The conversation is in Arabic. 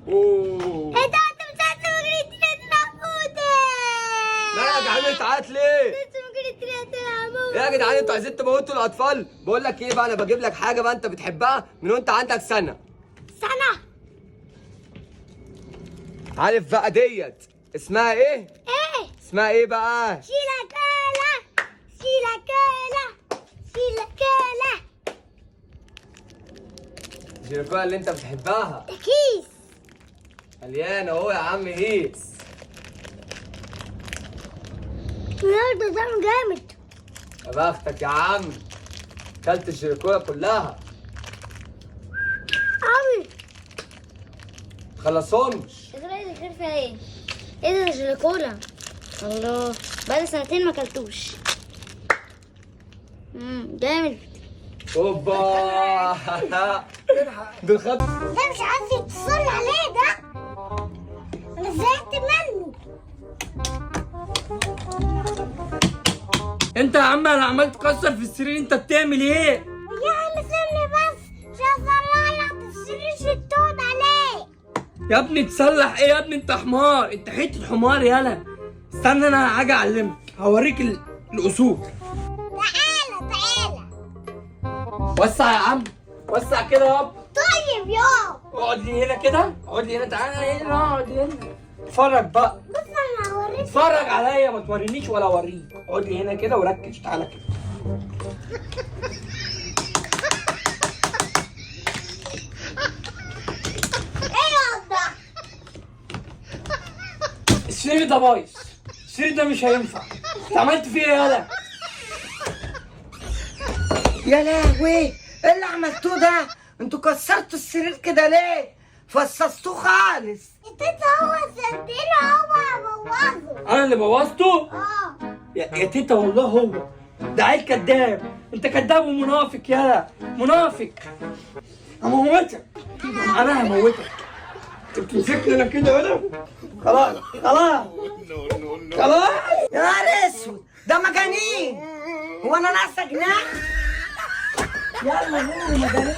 اوه ايه ده انت مش عارف ممكن تريد عمودة. لا يا جدعان تعالت ليه؟ انت ممكن تريد عمودة. ايه يا جدعان انتوا عايزين تموتوا الاطفال؟ بقول لك ايه بقى، انا بجيب لك حاجه بقى انت بتحبها من وانت عندك سنه. سنة. عارف بقى ديت اسمها ايه؟ ايه؟ اسمها ايه بقى؟ شيلاكالا شيلاكالا شيلاكالا. الجيليكولا اللي انت بتحبها ده كيس. مليان اهو يا عم هيس. النهارده طعمه جامد. يا بختك يا عم، كلت الجيليكولا كلها. قوي. خلصهمش. الغير الخير فيها ايه؟ ايه ده جيلاكولا؟ الله، بقالي سنتين ما اكلتوش. جامد. اوبا دول خد. ده مش عايز يتصل عليه ده. انا زهقت منه. انت يا عم انا عمال تكسر في السرير، انت بتعمل ايه؟ يا عم سيبني بس، مش هطلع لك السرير شتون عليه. يا ابني تصلح ايه يا ابني؟ انت حمار، انت حته حمار يالا. استنى انا هاجي اعلمك، هوريك الاصول. تعالى تعالى. وسع يا عم، وسع كده يابا. طيب يا اقعد لي هنا كده، اقعد لي هنا، تعالى هنا، اقعد هنا. اتفرج بقى، بص انا هوريك. اتفرج عليا، ما تورينيش ولا اوريك. اقعد لي هنا كده وركز، تعالى كده. ايه ده؟ السرير ده بايظ، السرير ده مش هينفع. انت عملت فيه ايه يالا؟ يا لهوي، ايه اللي عملتوه ده؟ انتوا كسرتوا السرير كده ليه؟ فصصتوه خالص. انت هو سديله هو بوظه. انا اللي بوظته؟ اه. يا تيتا والله هو ده عيل كداب. انت كداب ومنافق يالا، منافق. هموتك، انا هموتك. انت بتمسكني انا كده ولا؟ خلاص خلاص خلاص. يا نهار اسود، ده مجانين. هو انا ناقصه جنان؟ يلا نور مجانين.